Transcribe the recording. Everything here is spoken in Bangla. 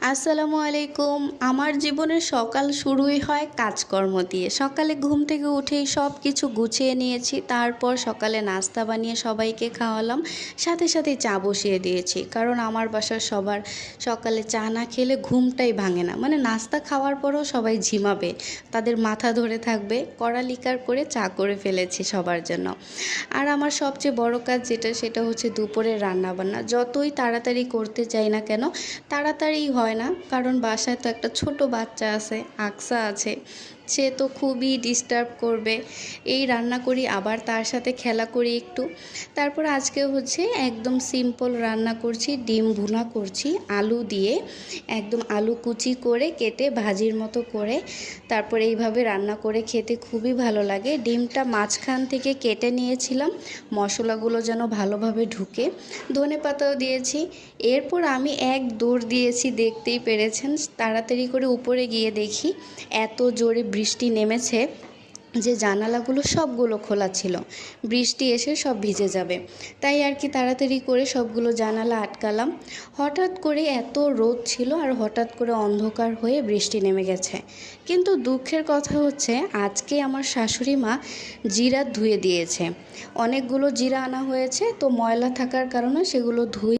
আসসালামু আলাইকুম। আমার জীবনের সকাল শুরুই হয় কাজকর্ম দিয়ে। সকালে ঘুম থেকে উঠেই সব কিছু গুছিয়ে নিয়েছি। তারপর সকালে নাস্তা বানিয়ে সবাইকে খাওয়ালাম। সাথে সাথে চা বসিয়ে দিয়েছি। কারণ আমার বাসার সবার সকালে চা না খেলে ঘুমটাই ভাঙে না। মানে নাস্তা খাওয়ার পরেও সবাই ঝিমাবে। তাদের মাথা ধরে থাকবে। কড়া লিকার করে চা করে ফেলেছি সবার জন্য। আর আমার সবচেয়ে বড় কাজ যেটা সেটা হচ্ছে দুপুরের রান্নাবান্না। যতই তাড়াতাড়ি করতে চাই না কেন তাড়াতাড়ি হয় না, কারণ বাসায় তো একটা ছোট বাচ্চা আছে, আকসা আছে, সে তো খুবই ডিস্টার্ব করবে। এই রান্না করি আবার তার সাথে খেলা করি একটু। তারপর আজকে হচ্ছে একদম সিম্পল রান্না করছি, ডিম ভুনা করছি আলু দিয়ে। একদম আলু কুচি করে কেটে ভাজির মতো করে তারপর এইভাবে রান্না করে খেতে খুবই ভালো লাগে। ডিমটা মাঝখান থেকে কেটে নিয়েছিলাম মশলাগুলো যেন ভালোভাবে ঢুকে। ধনেপাতাও দিয়েছি। এরপর আমি এক দৌড় দিয়েছি, দেখতেই পেরেছেন। তাড়াতাড়ি করে উপরে গিয়ে দেখি এত জোরে বৃষ্টি নেমেছে যে জানালাগুলো সবগুলো খোলা ছিল, বৃষ্টি এসে সব ভিজে যাবে। তাই আর কি তাড়াতাড়ি করে সবগুলো জানালা আটকালাম। হঠাৎ করে এত রোদ ছিল আর হঠাৎ করে অন্ধকার হয়ে বৃষ্টি নেমে গেছে। কিন্তু দুঃখের কথা হচ্ছে আজকে আমার শাশুড়ি মা জিরা ধুয়ে দিয়েছে। অনেকগুলো জিরা আনা হয়েছে, তো ময়লা থাকার কারণে সেগুলো ধুয়ে